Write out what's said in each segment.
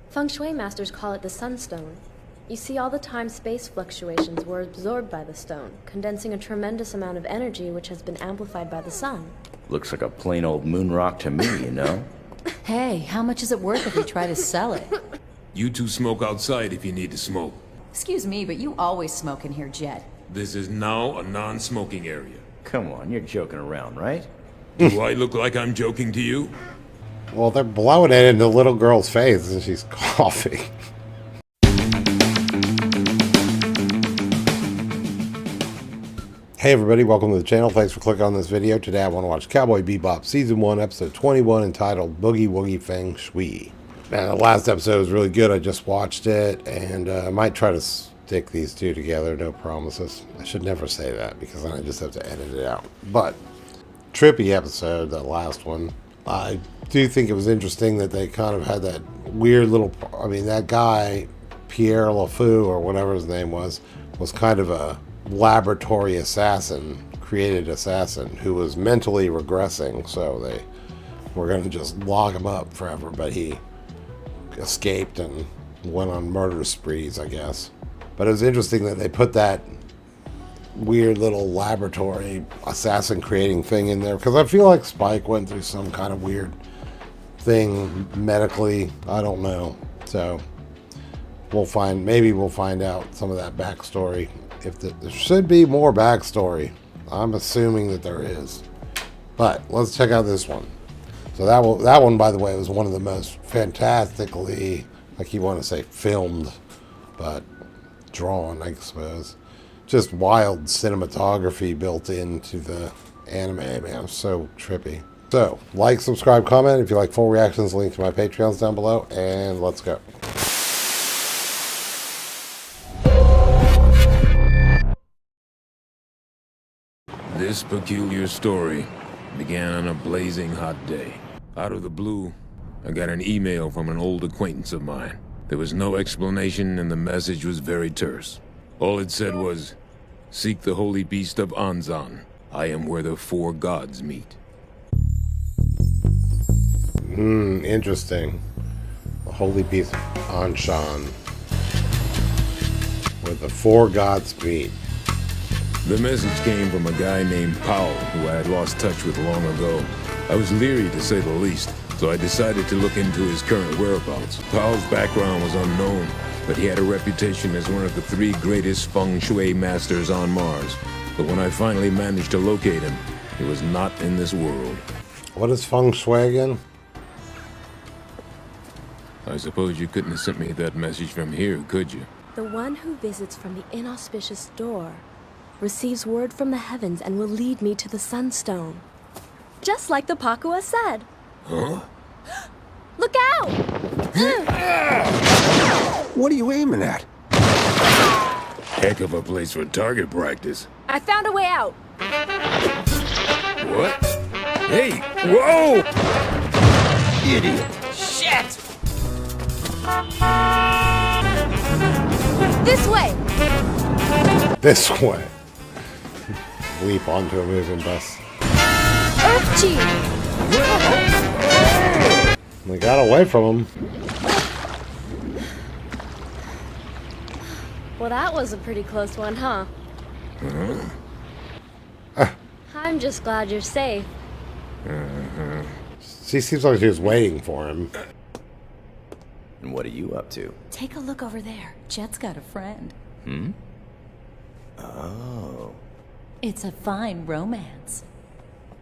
Feng Shui masters call it the Sunstone. You see, all the time-space fluctuations were absorbed by the stone, condensing a tremendous amount of energy which has been amplified by the sun. Looks like a plain old moon rock to me, you know? Hey, how much is it worth if we try to sell it? You two smoke outside if you need to smoke. Excuse me, but you always smoke in here, Jet. This is now a non-smoking area. Come on, you're joking around, right? Do I look like I'm joking to you? Well, they're blowing it into the little girl's face and she's coughing. Hey everybody, welcome to the channel. Thanks for clicking on this video. Today I want to watch Cowboy Bebop Season 1, Episode 21, entitled Boogie Woogie Feng Shui. Now, the last episode was really good. I just watched it, and I might try to stick these two together. No promises. I should never say that, because then I just have to edit it out. But, trippy episode, that last one. I do think it was interesting that they kind of had that weird little... I mean, that guy, Pierre LeFou, or whatever his name was kind of a laboratory assassin, created assassin, who was mentally regressing, so they were going to just lock him up forever, but he escaped and went on murder sprees, I guess. But it was interesting that they put that weird little laboratory assassin creating thing in there, because I feel like Spike went through some kind of weird thing medically. I don't know. So maybe we'll find out some of that backstory. There should be more backstory. I'm assuming that there is. But let's check out this one. So that one, by the way, was one of the most fantastically, like you want to say, filmed, but drawn, I suppose. Just wild cinematography built into the anime, man. So trippy. So, like, subscribe, comment. If you like full reactions, link to my Patreons down below. And let's go. This peculiar story began on a blazing hot day. Out of the blue, I got an email from an old acquaintance of mine. There was no explanation, and the message was very terse. All it said was, "Seek the holy beast of Anzan. I am where the four gods meet." Interesting. The holy beast of Anshan, where the four gods meet. The message came from a guy named Powell, who I had lost touch with long ago. I was leery, to say the least, so I decided to look into his current whereabouts. Powell's background was unknown, but he had a reputation as one of the 3 greatest Feng Shui masters on Mars. But when I finally managed to locate him, he was not in this world. What is Feng Shui again? I suppose you couldn't have sent me that message from here, could you? The one who visits from the inauspicious door receives word from the heavens and will lead me to the Sunstone. Just like the Pakua said. Huh? Look out! What are you aiming at? Heck of a place for target practice. I found a way out. What? Hey, whoa! Idiot! Shit! This way! This way. Leap onto a moving bus. Earth Chi! We got away from him. Well, that was a pretty close one, huh? I'm just glad you're safe. She seems like she was waiting for him. And what are you up to? Take a look over there. Jet's got a friend. Oh. It's a fine romance.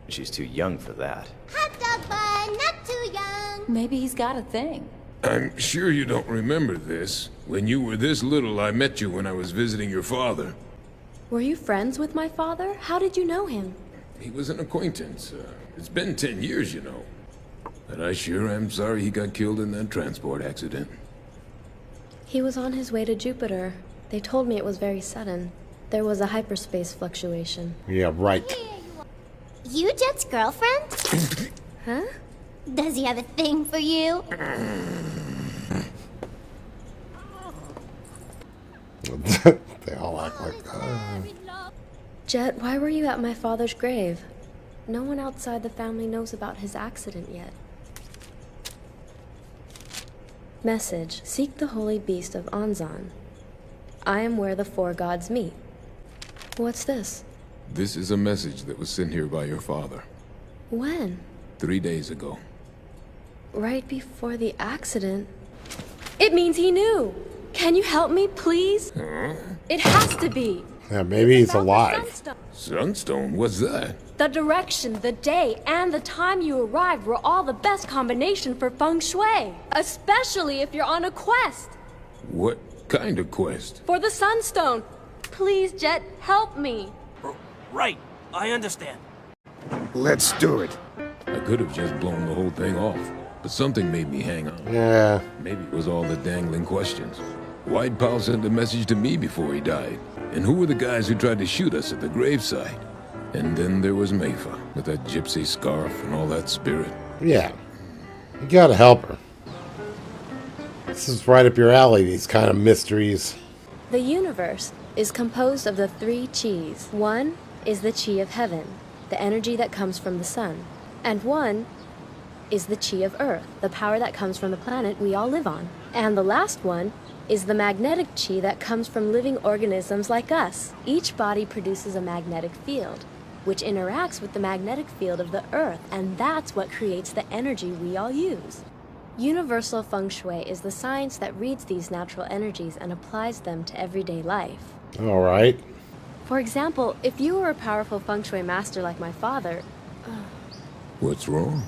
She's too young for that. Hot dog bun, not too young. Maybe he's got a thing. I'm sure you don't remember this. When you were this little, I met you when I was visiting your father. Were you friends with my father? How did you know him? He was an acquaintance. It's been 10 years, you know. And I sure am sorry he got killed in that transport accident. He was on his way to Jupiter. They told me it was very sudden. There was a hyperspace fluctuation. Yeah, right. You Jet's girlfriend? Huh? Does he have a thing for you? They all act like that. Jet, why were you at my father's grave? No one outside the family knows about his accident yet. Message, seek the holy beast of Anzan. I am where the four gods meet. What's this? This is a message that was sent here by your father. When? 3 days ago. Right before the accident. It means he knew. Can you help me, please? Huh? It has to be. Yeah, maybe he's About the alive. sunstone. Sunstone? What's that? The direction, the day, and the time you arrived were all the best combination for Feng Shui. Especially if you're on a quest. What kind of quest? For the sunstone. Please, Jet, help me. Right, I understand. Let's do it. I could have just blown the whole thing off, but something made me hang on. Yeah. Maybe it was all the dangling questions. Why'd Powell send a message to me before he died? And who were the guys who tried to shoot us at the gravesite? And then there was Mayfa, with that gypsy scarf and all that spirit. Yeah. You gotta help her. This is right up your alley, these kind of mysteries. The universe is composed of the three Qis. One is the Qi of heaven, the energy that comes from the sun. And one is the Qi of earth, the power that comes from the planet we all live on. And the last one is the magnetic Qi that comes from living organisms like us. Each body produces a magnetic field, which interacts with the magnetic field of the earth, and that's what creates the energy we all use. Universal Feng Shui is the science that reads these natural energies and applies them to everyday life. All right. For example, if you were a powerful Feng Shui master like my father, What's wrong?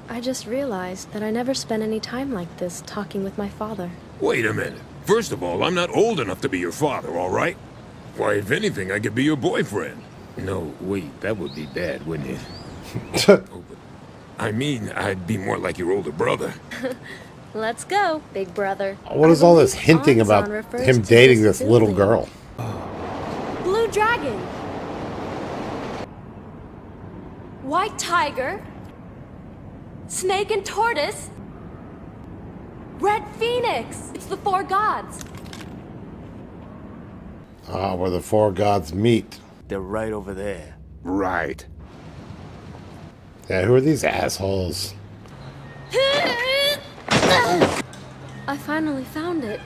I just realized that I never spent any time like this talking with my father. Wait a minute. First of all, I'm not old enough to be your father, all right? Why, if anything, I could be your boyfriend. No, wait, that would be bad, wouldn't it? Oh, but I mean, I'd be more like your older brother. Let's go, big brother. What is all this hinting about him dating this little girl? Blue dragon. White tiger. Snake and tortoise. Red phoenix. It's the four gods. Ah, where the four gods meet. They're right over there. Right. Yeah, who are these assholes? I finally found it.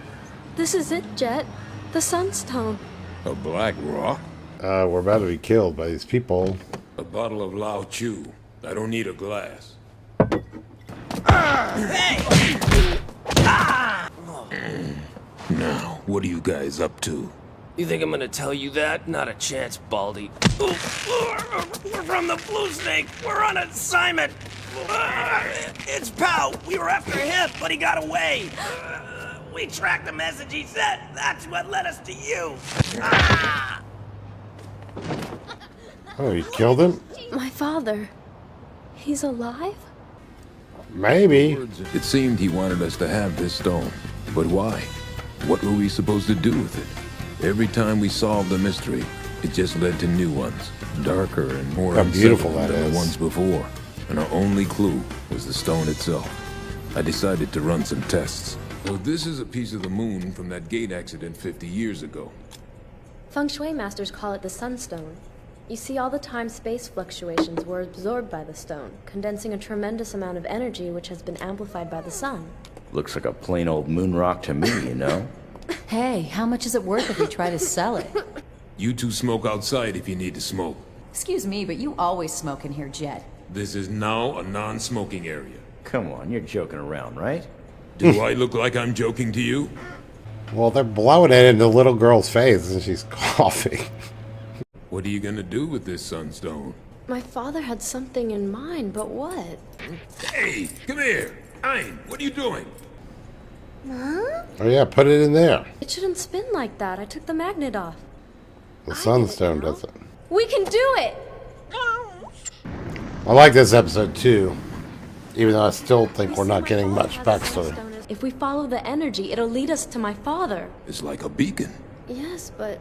This is it, Jet. The sunstone. A black rock? We're about to be killed by these people. A bottle of Lao Chu. I don't need a glass. Now, what are you guys up to? You think I'm gonna tell you that? Not a chance, Baldy. We're from the Blue Snake. We're on assignment. It's Pow. We were after him, but he got away. We tracked the message he sent. That's what led us to you. Oh, you killed him? My father. He's alive? Maybe. It seemed he wanted us to have this stone. But why? What were we supposed to do with it? Every time we solved the mystery, it just led to new ones. Darker and more How beautiful unsettling that than is. the ones before. And our only clue was the stone itself. I decided to run some tests. So this is a piece of the moon from that gate accident 50 years ago. Feng Shui masters call it the sunstone. You see, all the time-space fluctuations were absorbed by the stone, condensing a tremendous amount of energy which has been amplified by the sun. Looks like a plain old moon rock to me, you know? Hey, how much is it worth if we try to sell it? You two smoke outside if you need to smoke. Excuse me, but you always smoke in here, Jet. This is now a non-smoking area. Come on, you're joking around, right? Do I look like I'm joking to you? Well, they're blowing it in the little girl's face and she's coughing. What are you gonna do with this sunstone? My father had something in mind, but what? Hey, come here! Ein, what are you doing? Oh yeah, put it in there. It shouldn't spin like that. I took the magnet off. The sunstone does it. We can do it! I like this episode too, even though I still think we're not getting much backstory. If we follow the energy, it'll lead us to my father. It's like a beacon. Yes, but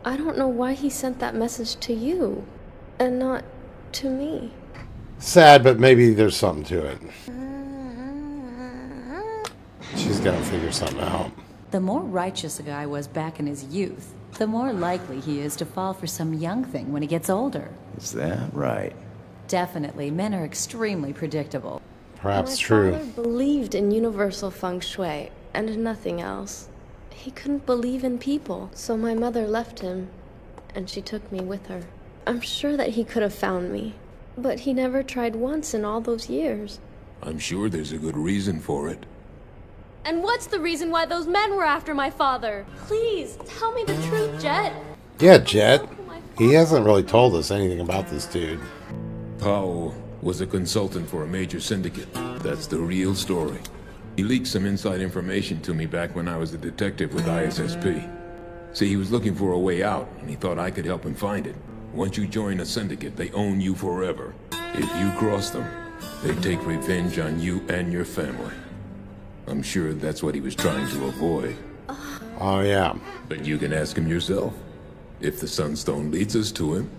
I don't know why he sent that message to you and not to me. Sad, but maybe there's something to it. She's gonna figure something out. The more righteous a guy was back in his youth, the more likely he is to fall for some young thing when he gets older. Is that right? Definitely, men are extremely predictable. Perhaps My true. father believed in universal feng shui and nothing else. He couldn't believe in people, so my mother left him, and she took me with her. I'm sure that he could have found me, but he never tried once in all those years. I'm sure there's a good reason for it. And what's the reason why those men were after my father? Please, tell me the truth, Jet. Yeah, Jet. He hasn't really told us anything about this dude. Powell was a consultant for a major syndicate. That's the real story. He leaked some inside information to me back when I was a detective with ISSP. See, he was looking for a way out, and he thought I could help him find it. Once you join a syndicate, they own you forever. If you cross them, they take revenge on you and your family. I'm sure that's what he was trying to avoid. Oh, yeah. But you can ask him yourself. If the Sunstone leads us to him.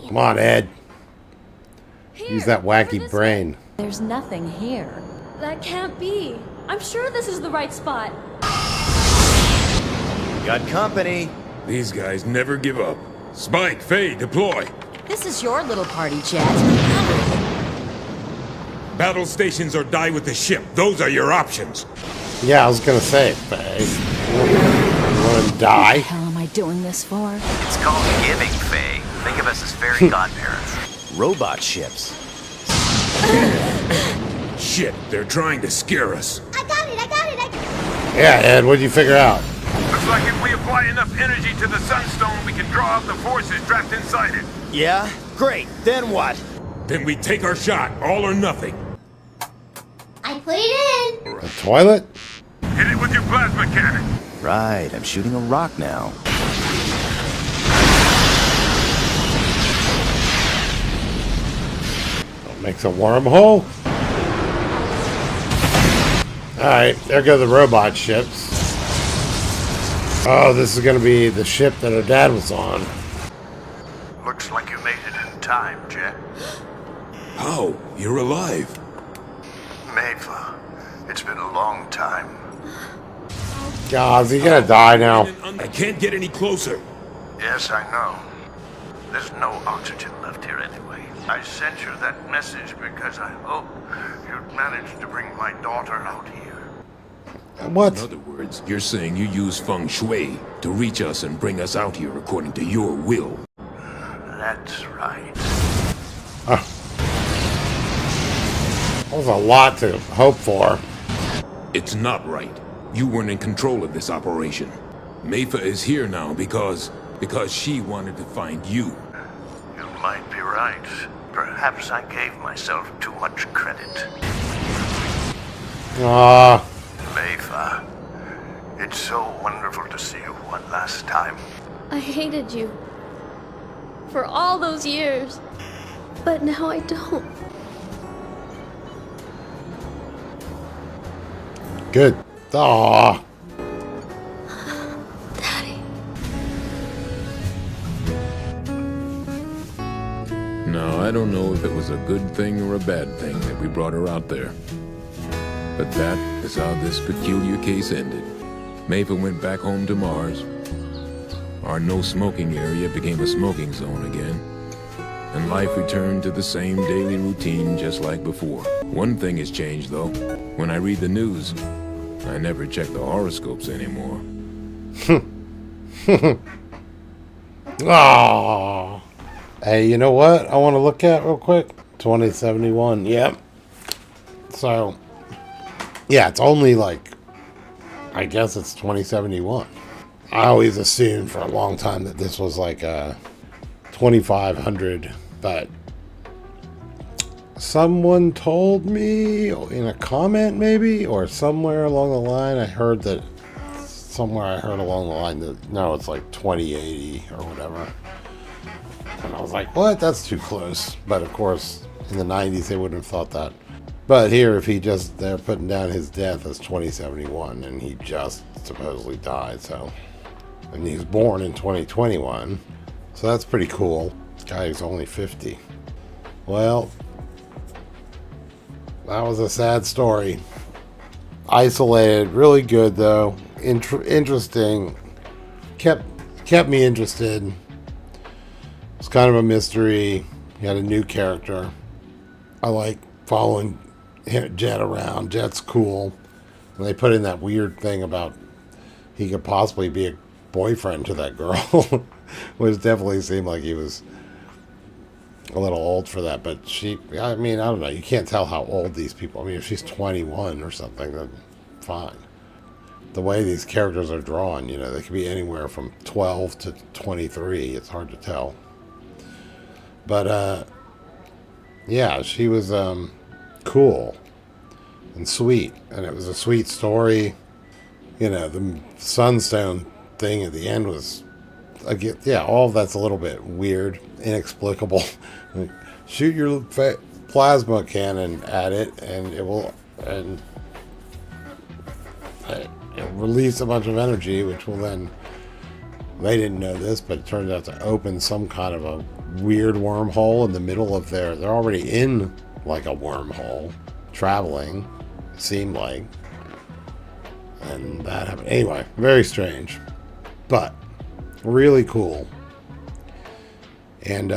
Come on, Ed. Use that wacky this brain. There's nothing here. That can't be. I'm sure this is the right spot. Got company. These guys never give up. Spike, Faye, deploy. This is your little party, Jet. Battle stations or die with the ship. Those are your options. Yeah, I was gonna say, Faye. You wanna What the die? hell am I doing this for? It's called giving, Faye. Think of us as fairy godparents. Robot ships. Shit, they're trying to scare us. I got it, I got it, I got it. Yeah, Ed, what'd you figure out? Looks like if we apply enough energy to the Sunstone, we can draw out the forces trapped inside it. Yeah? Great. Then what? Then we take our shot, all or nothing. I put it in. A toilet? Hit it with your plasma cannon. Right, I'm shooting a rock now. Makes a wormhole. Alright, there go the robot ships. Oh, this is gonna be the ship that her dad was on. Looks like you made it in time, Jet. How? You're alive. Mayfa, it's been a long time. God, is he gonna die now? I can't get any closer. Yes, I know. There's no oxygen left here anyway. I sent you that message because I hoped you'd manage to bring my daughter out here. What? In other words, you're saying you use Feng Shui to reach us and bring us out here according to your will. That's right. That was a lot to hope for. It's not right. You weren't in control of this operation. Mayfa is here now because she wanted to find you. You might be right. Perhaps I gave myself too much credit. Ah, Mayfa, it's so wonderful to see you one last time. I hated you. For all those years. But now I don't. good. Ah, Daddy. No, I don't know if it was a good thing or a bad thing that we brought her out there. But that is how this peculiar case ended. Mayfa went back home to Mars. Our no-smoking area became a smoking zone again. And life returned to the same daily routine just like before. One thing has changed, though. When I read the news, I never check the horoscopes anymore. ah. Hey, you know what I want to look at real quick? 2071. Yep. So, yeah, it's only like, I guess it's 2071. I always assumed for a long time that this was like a 2500, but someone told me in a comment maybe, or somewhere along the line, I heard along the line that no, it's like 2080 or whatever. And I was like, what? That's too close. But of course, in the 90s, they wouldn't have thought that. But here, if they're putting down his death as 2071, and he just supposedly died, so. And he was born in 2021. So that's pretty cool. This guy is only 50. Well, that was a sad story. Isolated, really good though. Interesting. Kept me interested. It's kind of a mystery. He had a new character. I like following Jet around. Jet's cool. And they put in that weird thing about he could possibly be a boyfriend to that girl, which definitely seemed like he was a little old for that. But I mean, I don't know. You can't tell how old these people. I mean, if she's 21 or something, then fine. The way these characters are drawn, you know, they could be anywhere from 12 to 23. It's hard to tell. But, yeah, she was cool and sweet. And it was a sweet story. You know, the Sunstone thing at the end was, again, yeah, all of that's a little bit weird, inexplicable. Shoot your plasma cannon at it, and it will... and it'll release a bunch of energy, which will then, they didn't know this, but it turns out to open some kind of a weird wormhole in the middle of they're already in like a wormhole, traveling, seemed like, and that happened. Anyway, very strange, but really cool. And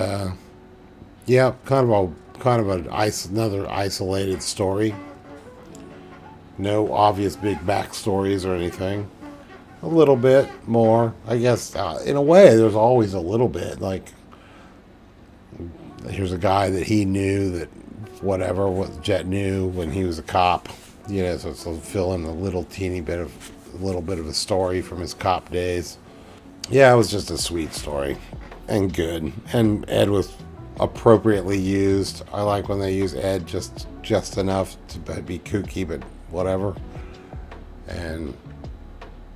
yeah, another isolated story. No obvious big backstories or anything. A little bit more, I guess. In a way, there's always a little bit. Like, here's a guy that he knew that whatever what Jet knew when he was a cop. You know, so fill in a little bit of a story from his cop days. Yeah, it was just a sweet story and good. And Ed was appropriately used. I like when they use Ed just enough to be kooky, but whatever. And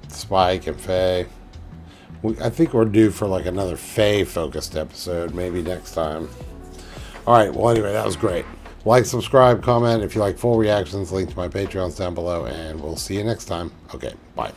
Spike and Faye. I think we're due for like another Faye focused episode, maybe next time. Alright, well anyway, that was great. Like, subscribe, comment. If you like full reactions, link to my Patreon's down below, and we'll see you next time. Okay, bye.